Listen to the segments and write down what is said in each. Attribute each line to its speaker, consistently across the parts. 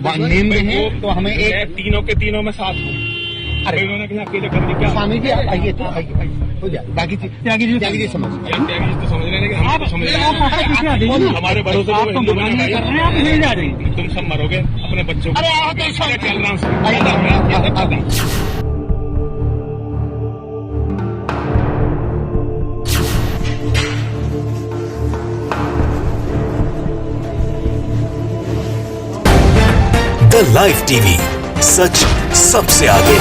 Speaker 1: Name है तो हमें एक
Speaker 2: तीनों के तीनों में साथ हूँ।
Speaker 1: अरे
Speaker 2: इन्होंने कहा अकेले करने क्या
Speaker 1: स्वामी जी आप आइए तो आइए हो जाए बाकी त्यागी जी समझ
Speaker 2: यार त्यागी जी तो समझ रहे हैं कि हम तो समझ रहे हैं हमारे भरोसे तो हिंदू बने हैं। तुम सब मरोगे अपने बच्चों को। अरे चल रहा हूँ।
Speaker 3: द लाइव टीवी, सच सबसे आगे।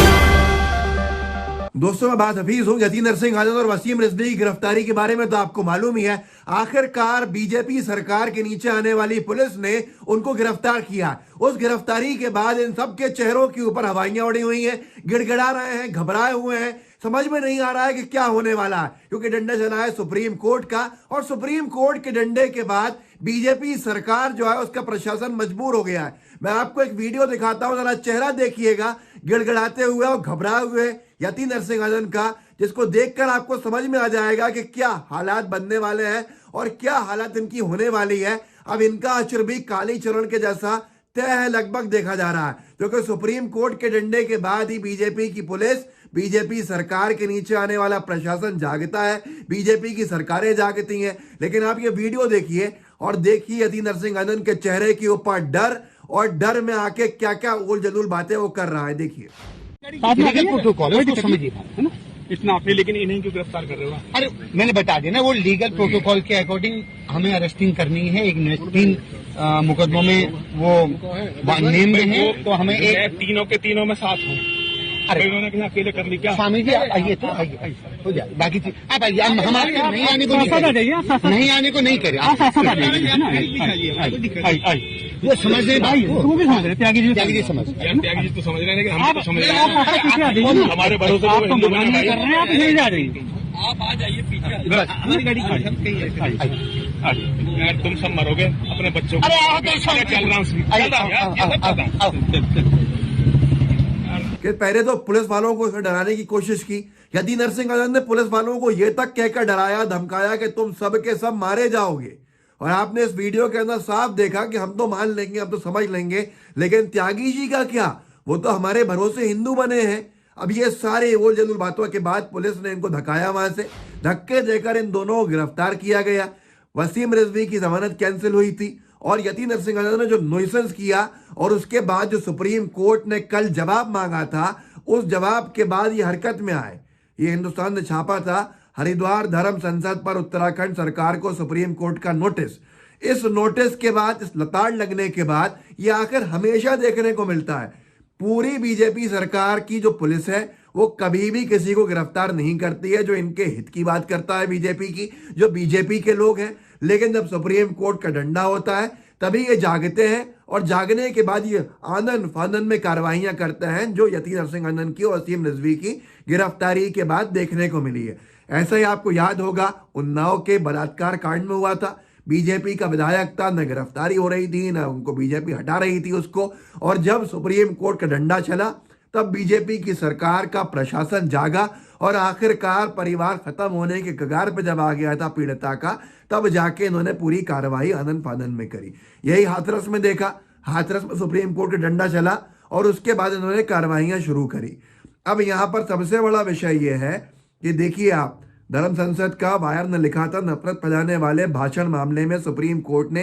Speaker 4: दोस्तों मैं बात हफीज हूं। यतीन नरसिंह आनंद और वसीम रिजवी की गिरफ्तारी के बारे में तो आपको मालूम ही है। आखिरकार बीजेपी सरकार के नीचे आने वाली पुलिस ने उनको गिरफ्तार किया। उस गिरफ्तारी के बाद इन सबके चेहरों के ऊपर हवाइयां उड़ी हुई हैं, गिड़गिड़ा रहे हैं, घबराए हुए हैं। समझ में नहीं आ रहा है कि क्या होने वाला है, क्योंकि डंडा चला है सुप्रीम कोर्ट का और सुप्रीम कोर्ट के डंडे के बाद बीजेपी सरकार जो है उसका प्रशासन मजबूर हो गया है। मैं आपको एक वीडियो दिखाता हूं, जरा चेहरा देखिएगा गिड़गिड़ाते हुए और घबराए हुए यतीन नरसिंह आनंद का, जिसको देखकर आपको समझ में आ जाएगा कि क्या हालात बनने वाले हैं और क्या हालत इनकी होने वाली है। अब इनका अचर भी काली चरण के जैसा तय है लगभग देखा जा रहा है, क्योंकि सुप्रीम कोर्ट के डंडे के बाद ही बीजेपी की पुलिस, बीजेपी सरकार के नीचे आने वाला प्रशासन जागता है, बीजेपी की सरकारें जागती हैं। लेकिन आप ये वीडियो देखिए और देखिए यतीन नरसिंह आनंद के चेहरे के ऊपर डर, और डर में आके क्या क्या उल जलूल बातें वो कर रहा है। देखिए
Speaker 1: प्रोटोकॉल है, उसको समझिए है ना
Speaker 2: इतना आपने, लेकिन इन्हीं क्यों गिरफ्तार कर रहे हो?
Speaker 1: अरे मैंने बता दिया ना, वो लीगल प्रोटोकॉल के अकॉर्डिंग हमें अरेस्टिंग करनी है। एक 3 मुकदमों में वो नेम है तो हमें एक
Speaker 2: तीनों के तीनों में साथ हूँ।
Speaker 1: अरे
Speaker 2: इन्होंने कहा अकेले करने क्या
Speaker 1: स्वामी जी आप आइए तो आइए हो जाए बाकी आप आइए। हमारे नहीं आने को नहीं आने को नहीं करे वो समझ रहे भाई, वो भी समझ रहे त्यागी जी समझ
Speaker 2: यार त्यागी जी तो समझ रहे हैं कि हम तो समझ रहे हैं हमारे भरोसे तो हिंदू बने हैं।
Speaker 1: आप नहीं जा रही,
Speaker 2: आप आ जाइए पीछे, हमारी गाड़ी यार तुम सब मरोगे अपने बच्चों को। चल रहा हूँ।
Speaker 4: कि पहले तो पुलिस वालों को डराने की कोशिश की। यतीन नरसिंह आनंद ने पुलिस वालों को यह तक कहकर डराया धमकाया कि तुम सब के सब मारे जाओगे। और आपने इस वीडियो के अंदर साफ देखा कि हम तो मान लेंगे, हम तो समझ लेंगे, लेकिन त्यागी जी का क्या, वो तो हमारे भरोसे हिंदू बने हैं। अब ये सारे वो जलूल बातों के बाद पुलिस ने इनको धकाया, वहां से धक्के देकर इन दोनों को गिरफ्तार किया गया। वसीम रिजवी की जमानत कैंसिल हुई थी और यतीन नरसिंह आनंद ने जो नुइसेंस किया और उसके बाद जो सुप्रीम कोर्ट ने कल जवाब मांगा था, उस जवाब के बाद ये हरकत में आए। ये हिंदुस्तान ने छापा था हरिद्वार धर्म संसद पर उत्तराखंड सरकार को सुप्रीम कोर्ट का नोटिस। इस नोटिस के बाद, इस लताड़ लगने के बाद ये आखिर हमेशा देखने को मिलता है। पूरी बीजेपी सरकार की जो पुलिस है वो कभी भी किसी को गिरफ्तार नहीं करती है जो इनके हित की बात करता है, बीजेपी की, जो बीजेपी के लोग हैं। लेकिन जब सुप्रीम कोर्ट का डंडा होता है तभी ये जागते हैं और जागने के बाद ये आनन फानन में कार्रवाइयां करते हैं, जो यतीन नरसिंह आनंद की और वसीम रिजवी की गिरफ्तारी के बाद देखने को मिली है। ऐसा ही आपको याद होगा उन्नाव के बलात्कार कांड में हुआ था। बीजेपी का विधायक था, न गिरफ्तारी हो रही थी, न उनको बीजेपी हटा रही थी उसको। और जब सुप्रीम कोर्ट का डंडा चला तब बीजेपी की सरकार का प्रशासन जागा और आखिरकार परिवार खत्म होने के कगार पे जब आ गया था पीड़िता का, तब जाके इन्होंने पूरी कार्रवाई आनन फानन में करी। यही हाथरस में देखा, हाथरस में सुप्रीम कोर्ट का डंडा चला और उसके बाद इन्होंने कार्रवाइयां शुरू करी। अब यहाँ पर सबसे बड़ा विषय यह है कि देखिए आप, धर्म संसद का वायर ने लिखा था नफरत फैलाने वाले भाषण मामले में सुप्रीम कोर्ट ने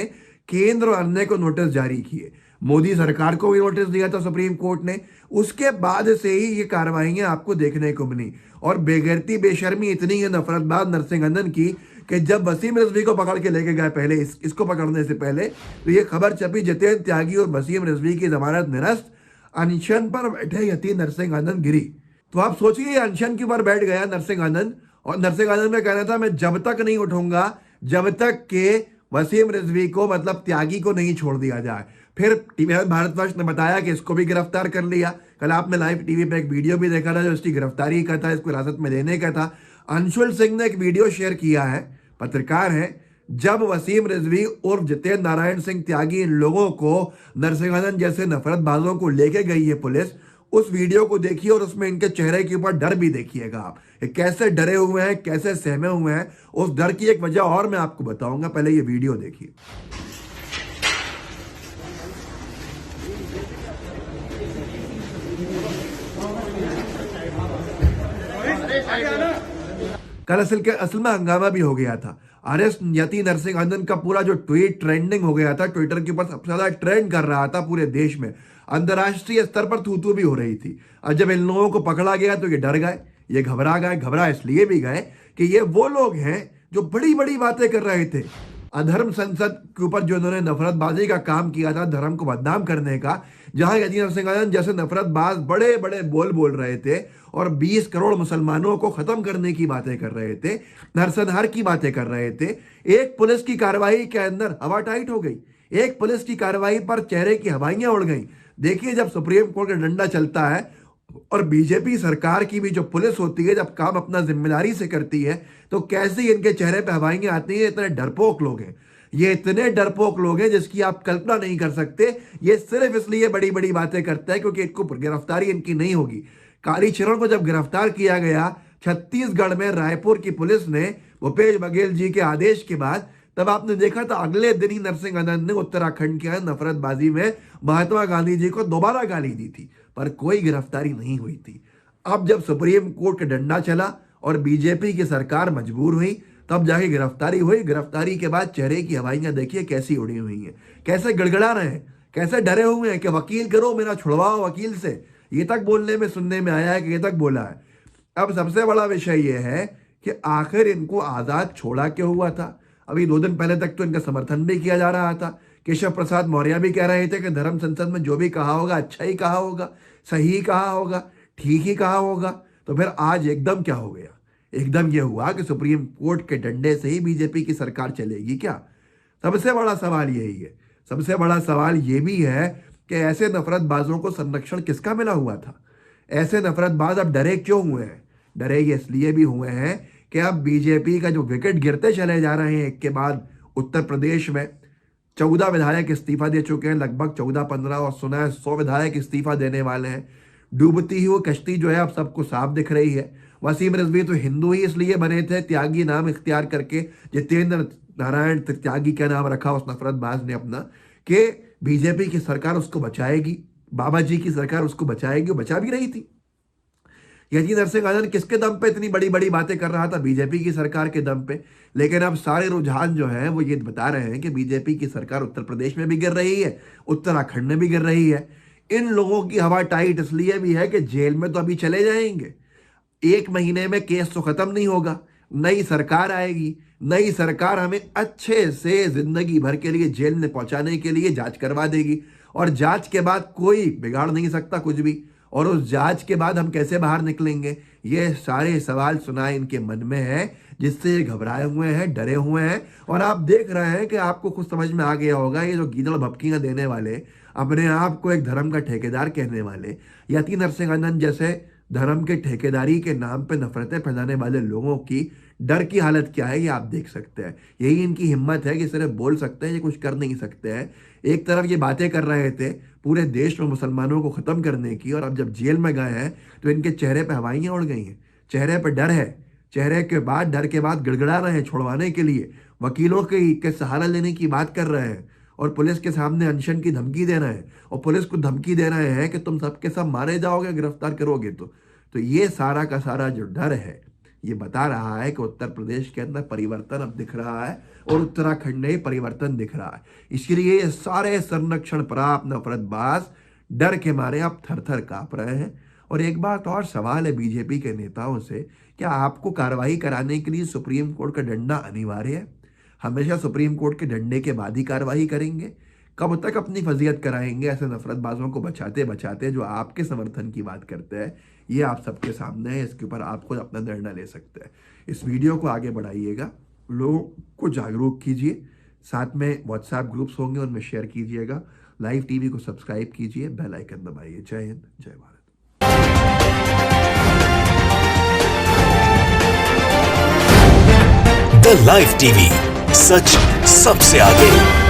Speaker 4: केंद्र और अन्य को नोटिस जारी किए। मोदी सरकार को भी नोटिस दिया था सुप्रीम कोर्ट ने। उसके बाद से ही ये कार्रवाइयां आपको देखने को मिली। और बेगैरती बेशर्मी इतनी है नफरतबाज नरसिंह आनंद की कि जब वसीम रिजवी को पकड़ के लेके गए पहले, इसको पकड़ने से पहले, तो ये खबर छपी जितेंद्र त्यागी और वसीम रिजवी की जमानत निरस्त, अनशन पर बैठे यतीन नरसिंह आनंद गिरी। तो आप सोचिए अनशन के ऊपर बैठ गया नरसिंह आनंद, और नरसिंह आनंद का कहना था मैं जब तक नहीं उठूंगा जब तक के वसीम रिजवी को, मतलब त्यागी को नहीं छोड़ दिया जाए। फिर टीवी भारतवर्ष ने बताया कि इसको भी गिरफ्तार कर लिया। कल आपने लाइव टीवी पे एक वीडियो भी देखा था जो इसकी गिरफ्तारी का था, इसको हिरासत में लेने का था। अंशुल सिंह ने एक वीडियो शेयर किया है, पत्रकार है, जब वसीम रिजवी और जितेंद्र नारायण सिंह त्यागी इन लोगों को, नरसिंह आनंद जैसे नफरतबाजों को लेके गई है पुलिस। उस वीडियो को देखिए और उसमें इनके चेहरे के ऊपर डर भी देखिएगा आप, कैसे डरे हुए हैं, कैसे सहमे हुए हैं। उस डर की एक वजह और मैं आपको बताऊंगा, पहले ये वीडियो देखिए। कल असल में हंगामा भी हो गया था। अरेस्ट यति नरसिंह आनंद का पूरा जो ट्वीट ट्रेंडिंग हो गया था, ट्विटर के ऊपर सबसे ज्यादा ट्रेंड कर रहा था पूरे देश में, अंतर्राष्ट्रीय स्तर पर थू भी हो रही थी। और जब इन लोगों को पकड़ा गया तो ये डर गए, ये घबरा गए। घबरा इसलिए भी गए कि ये वो लोग हैं जो बड़ी बड़ी बातें कर रहे थे। अधर्म संसद के ऊपर जो इन्होंने नफरतबाजी का काम किया था, धर्म को बदनाम करने का, जहां यति नरसिंह आनंद जैसे नफरतबाज बड़े बड़े बोल रहे थे और 20 करोड़ मुसलमानों को खत्म करने की बातें कर रहे थे, नरसंहार की बातें कर रहे थे, एक पुलिस की कार्रवाई के अंदर हवा टाइट हो गई। एक पुलिस की कार्रवाई पर चेहरे की हवाइयां उड़ गई। देखिए, जब सुप्रीम कोर्ट का डंडा चलता है और बीजेपी सरकार की भी जो पुलिस होती है, जब काम अपना जिम्मेदारी से करती है, तो कैसे इनके चेहरे पे हवाइयां आती हैं। इतने डरपोक लोग हैं, ये इतने डरपोक लोग हैं जिसकी आप कल्पना नहीं कर सकते। ये सिर्फ इसलिए बड़ी बड़ी बातें करते हैं क्योंकि इनको गिरफ्तारी इनकी नहीं होगी। कालीचरण को जब गिरफ्तार किया गया छत्तीसगढ़ में, रायपुर की पुलिस ने भूपेश बघेल जी के आदेश के बाद, तब आपने देखा था अगले दिन ही नरसिंह आनंद ने उत्तराखंड के नफरतबाजी में महात्मा गांधी जी को दोबारा गाली दी थी, पर कोई गिरफ्तारी नहीं हुई थी। अब जब सुप्रीम कोर्ट का डंडा चला और बीजेपी की सरकार मजबूर हुई, तब जाके गिरफ्तारी हुई। गिरफ्तारी के बाद चेहरे की हवाइयां देखिए कैसी उड़ी हुई हैं, कैसे गड़गड़ा रहे हैं, कैसे डरे हुए हैं कि वकील करो, मेरा छुड़वाओ वकील से। ये तक बोलने में सुनने में आया है कि ये तक बोला है। अब सबसे बड़ा विषय ये है कि आखिर इनको आजाद छोड़ा क्यों हुआ था। अभी 2 दिन पहले तक तो इनका समर्थन भी किया जा रहा था। केशव प्रसाद मौर्य भी कह रहे थे कि धर्म संसद में जो भी कहा होगा अच्छा ही कहा होगा, सही कहा होगा, ठीक ही कहा होगा। तो फिर आज एकदम क्या हो गया? एकदम ये हुआ कि सुप्रीम कोर्ट के डंडे से ही बीजेपी की सरकार चलेगी क्या? सबसे बड़ा सवाल यही है। सबसे बड़ा सवाल ये भी है कि ऐसे नफरतबाजों को संरक्षण किसका मिला हुआ था? ऐसे नफरतबाज अब डरे क्यों हुए हैं? डरे ये इसलिए भी हुए हैं कि अब बीजेपी का जो विकेट गिरते चले जा रहे हैं एक के बाद। उत्तर प्रदेश में 14 विधायक इस्तीफा दे चुके हैं, लगभग 14-15, और सुना है 100 विधायक इस्तीफा देने वाले हैं। डूबती हुई कश्ती जो है अब सबको साफ दिख रही है। वसीम रिजवी तो हिंदू ही इसलिए बने थे, त्यागी नाम इख्तियार करके, जितेंद्र नारायण त्यागी का नाम रखा उस नफरतबाज ने अपना, कि बीजेपी की सरकार उसको बचाएगी, बाबा जी की सरकार उसको बचाएगी। वो बचा भी रही थी। यति नरसिंह आनंद किसके दम पे इतनी बड़ी बड़ी बातें कर रहा था? बीजेपी की सरकार के दम पे। लेकिन अब सारे रुझान जो हैं वो ये बता रहे हैं कि बीजेपी की सरकार उत्तर प्रदेश में भी गिर रही है, उत्तराखंड में भी गिर रही है। इन लोगों की हवा टाइट इसलिए भी है कि जेल में तो अभी चले जाएंगे। 1 महीने में केस तो खत्म नहीं होगा, नई सरकार आएगी। नई सरकार हमें अच्छे से जिंदगी भर के लिए जेल में पहुंचाने के लिए जांच करवा देगी, और जांच के बाद कोई बिगाड़ नहीं सकता कुछ भी। और उस जांच के बाद हम कैसे बाहर निकलेंगे? ये सारे सवाल सुनाए इनके मन में है, जिससे घबराए हुए हैं, डरे हुए हैं। और आप देख रहे हैं कि आपको कुछ समझ में आ गया होगा, ये जो गीदड़ भपकियां देने वाले, अपने आप को एक धर्म का ठेकेदार कहने वाले, यति नरसिंह आनंद जैसे धर्म के ठेकेदारी के नाम पे नफरतें फैलाने वाले लोगों की डर की हालत क्या है, ये आप देख सकते हैं। यही इनकी हिम्मत है कि सिर्फ बोल सकते हैं, ये कुछ कर नहीं सकते हैं। एक तरफ ये बातें कर रहे थे पूरे देश में मुसलमानों को खत्म करने की, और अब जब जेल में गए हैं तो इनके चेहरे पे हवाइयां उड़ गई हैं, चेहरे पे डर है, चेहरे के बाद डर के बाद गड़गड़ा रहे हैं छुड़वाने के लिए, वकीलों के सहारा लेने की बात कर रहे हैं, और पुलिस के सामने अनशन की धमकी दे रहे हैं, और पुलिस को धमकी दे रहे हैं कि तुम सबके सब मारे जाओगे गिरफ्तार करोगे तो ये सारा का सारा जो डर है ये बता रहा है कि उत्तर प्रदेश के अंदर परिवर्तन अब दिख रहा है, और उत्तराखंड में परिवर्तन दिख रहा है। इसलिए ये सारे संरक्षण प्राप्त नफरतबाज डर के मारे अब थर थर कांप रहे हैं। और एक बात और सवाल है बीजेपी के नेताओं से, क्या आपको कार्रवाई कराने के लिए सुप्रीम कोर्ट का डंडा अनिवार्य है? हमेशा सुप्रीम कोर्ट के डंडे के बाद ही कार्रवाई करेंगे? कब तक अपनी फजीयत कराएंगे ऐसे नफरतबाजों को बचाते बचाते जो आपके समर्थन की बात करते हैं? ये आप सबके सामने है, इसके ऊपर आप खुद अपना निर्णय ले सकते हैं। इस वीडियो को आगे बढ़ाइएगा, लोगों को जागरूक कीजिए, साथ में व्हाट्सएप ग्रुप्स होंगे उनमें शेयर कीजिएगा, लाइव टीवी को सब्सक्राइब कीजिए, बेल आइकन दबाइए। जय हिंद, जय भारत।
Speaker 3: द लाइव टीवी, सच सबसे आगे।